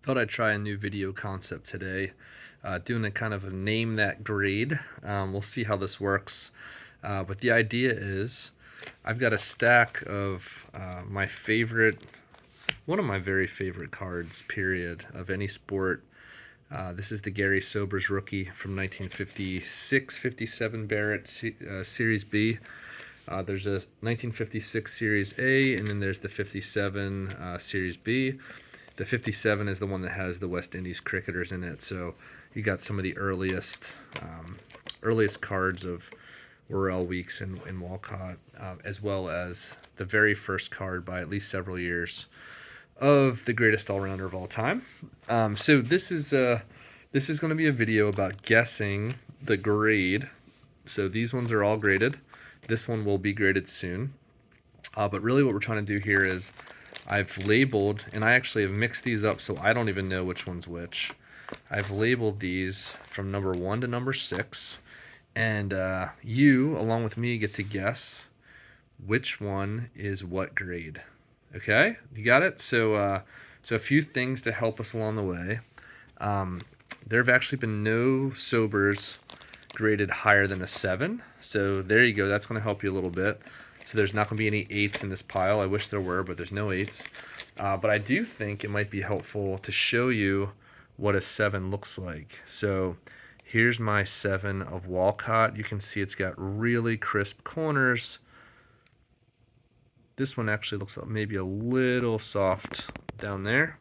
Thought I'd try a new video concept today, doing a kind of a name that grade. We'll see how this works. But the idea is I've got a stack of my favorite, one of my very favorite cards, period, of any sport. This is the Garry Sobers rookie from 1956-57 Barratt Series B. There's a 1956 Series A, and then there's the 57 Series B. The 57 is the one that has the West Indies cricketers in it. So you got some of the earliest cards of Worrell, Weeks, and Walcott, as well as the very first card by at least several years of the greatest all-rounder of all time. So this is going to be a video about guessing the grade. So these ones are all graded. This one will be graded soon. But really what we're trying to do here is I've labeled, and I actually have mixed these up so I don't even know which one's which. I've labeled these from number 1 to number 6, and you, along with me, get to guess which one is what grade. Okay, you got it? So a few things to help us along the way. There have actually been no Sobers graded higher than a 7. So there you go. That's going to help you a little bit. So there's not going to be any 8s in this pile. I wish there were, but there's no 8s. But I do think it might be helpful to show you what a 7 looks like. So here's my 7 of Walcott. You can see it's got really crisp corners. This one actually looks like maybe a little soft down there.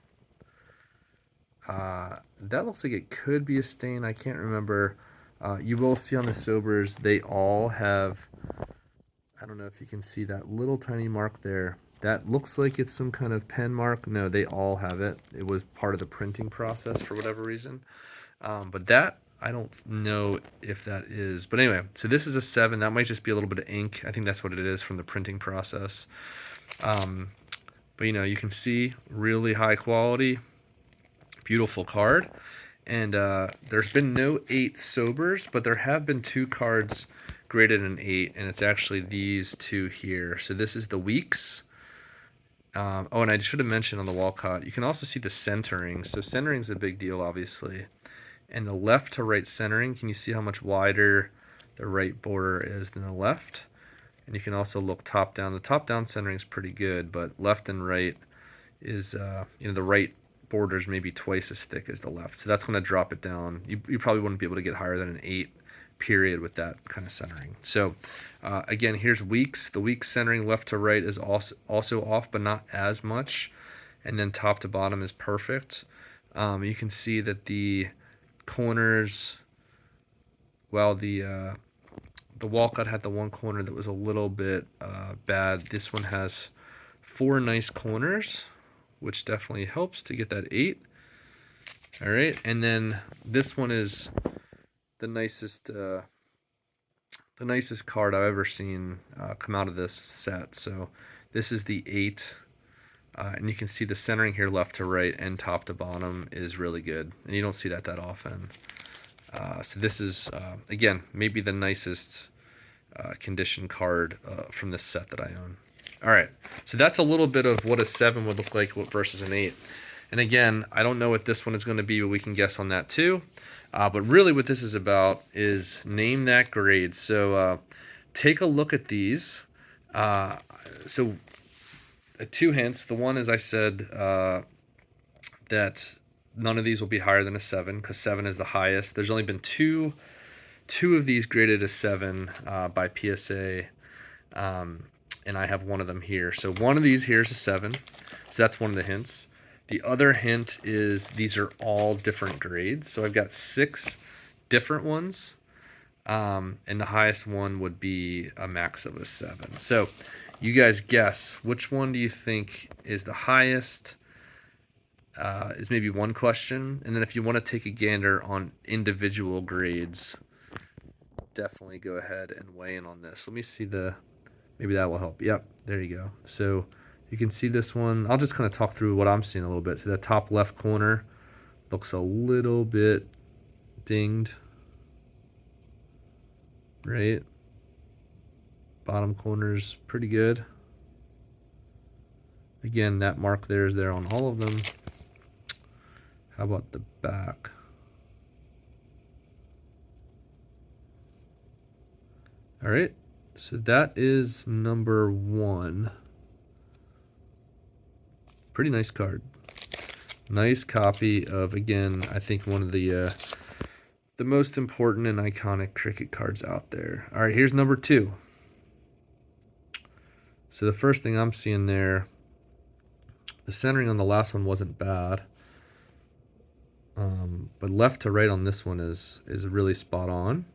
That looks like it could be a stain. I can't remember. You will see on the Sobers, they all have, I don't know if you can see that little tiny mark there. That looks like it's some kind of pen mark. No, they all have it. It was part of the printing process for whatever reason. But that, I don't know if that is. But anyway, so this is a 7. That might just be a little bit of ink. I think that's what it is from the printing process. But you know, you can see really high quality, beautiful card. And there's been no 8 Sobers, but there have been 2 cards graded an 8, and it's actually these 2 here. So this is the Weeks. Oh, and I should have mentioned on the Walcott, you can also see the centering. So centering is a big deal, obviously. And the left to right centering, can you see how much wider the right border is than the left? And you can also look top down. The top down centering is pretty good, but left and right is, the right border is maybe twice as thick as the left. So that's going to drop it down. You probably wouldn't be able to get higher than an 8 period with that kind of centering. So again, here's Weeks. The Weeks centering left to right is also off, but not as much. And then top to bottom is perfect. You can see that the corners, while the Walcott had the one corner that was a little bit bad, this one has 4 nice corners, which definitely helps to get that 8. All right, and then this one is the nicest card I've ever seen come out of this set. So this is the 8, and you can see the centering here left to right and top to bottom is really good, and you don't see that often. So this is, again, maybe the nicest condition card from this set that I own. All right, so that's a little bit of what a 7 would look like versus an 8. And again, I don't know what this one is going to be, but we can guess on that too. But really what this is about is name that grade. So take a look at these. So 2 hints. The one is I said that none of these will be higher than a 7 because 7 is the highest. There's only been two of these graded as 7 by PSA. And I have one of them here. So one of these here is a 7. So that's one of the hints. The other hint is these are all different grades. So I've got 6 different ones. And the highest one would be a max of a 7. So you guys guess, which one do you think is the highest? Is maybe one question. And then if you want to take a gander on individual grades, definitely go ahead and weigh in on this. Let me see maybe that will help. Yep, there you go. So you can see this one. I'll just kind of talk through what I'm seeing a little bit. So that top left corner looks a little bit dinged, right? Bottom corner's pretty good. Again, that mark there is there on all of them. How about the back? All right, so that is number 1. Pretty nice card. Nice copy of, again, I think one of the most important and iconic cricket cards out there. All right, here's number 2. So the first thing I'm seeing there, the centering on the last one wasn't bad. But left to right on this one is really spot on.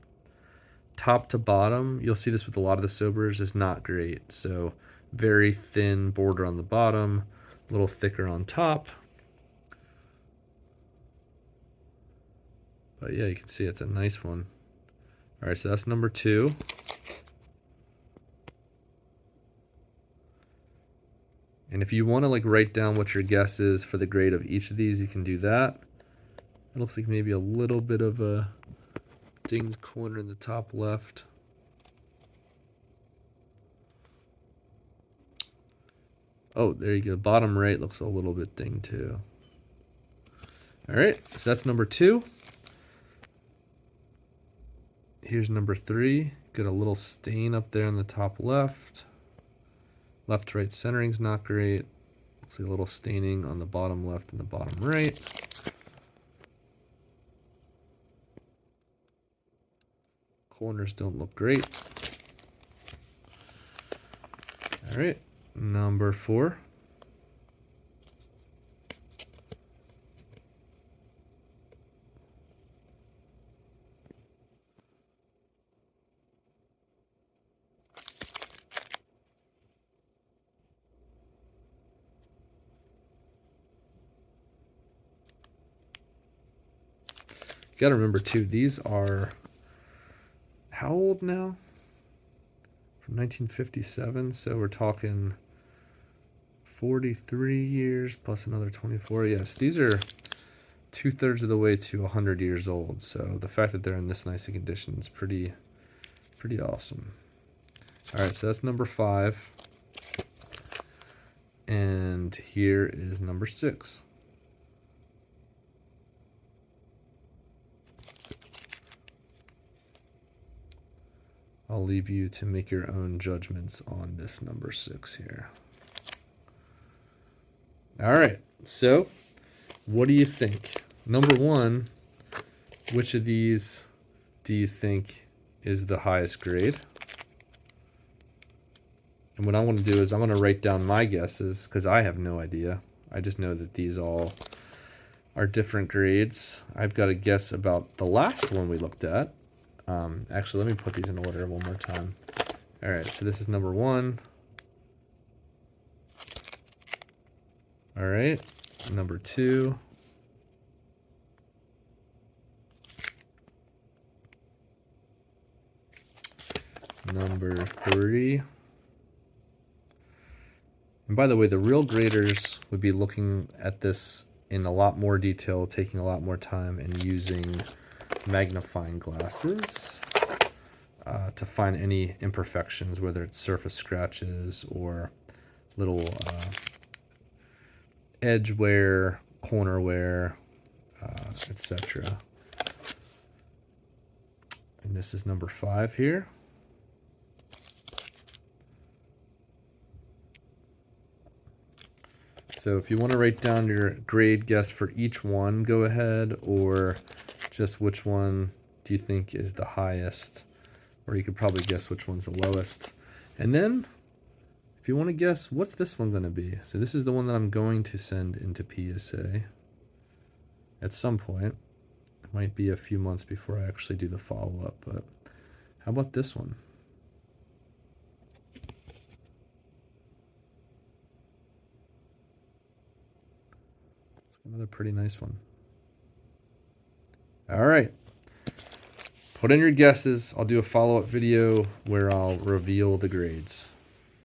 Top to bottom, you'll see this with a lot of the Sobers, is not great. So very thin border on the bottom, a little thicker on top. But yeah, you can see it's a nice one. All right, so that's number 2. And if you want to like write down what your guess is for the grade of each of these, you can do that. It looks like maybe a little bit of a dinged corner in the top left. Oh, there you go. Bottom right looks a little bit dinged too. All right, so that's number 2. Here's number 3. Got a little stain up there in the top left. Left to right centering's not great. Looks like a little staining on the bottom left and the bottom right. Corners don't look great. All right, number 4. You got to remember too, these are how old now? From 1957, so we're talking 43 years plus another 24. Yes, these are 2/3 of the way to 100 years old. So the fact that they're in this nice a condition is pretty awesome. All right, so that's number 5. And here is number 6. I'll leave you to make your own judgments on this number 6 here. All right, so what do you think? Number 1, which of these do you think is the highest grade? And what I want to do is I'm going to write down my guesses because I have no idea. I just know that these all are different grades. I've got a guess about the last one we looked at. Actually, let me put these in order one more time. All right, so this is number 1. All right, number 2. Number 3. And by the way, the real graders would be looking at this in a lot more detail, taking a lot more time, and using magnifying glasses to find any imperfections, whether it's surface scratches or little edge wear, corner wear, etc. And this is number 5 here. So if you want to write down your grade guess for each one, go ahead, or just which one do you think is the highest, or you could probably guess which one's the lowest. And then if you want to guess, what's this one going to be? So this is the one that I'm going to send into PSA at some point. It might be a few months before I actually do the follow-up, but how about this one? Another pretty nice one. All right. Put in your guesses. I'll do a follow-up video where I'll reveal the grades.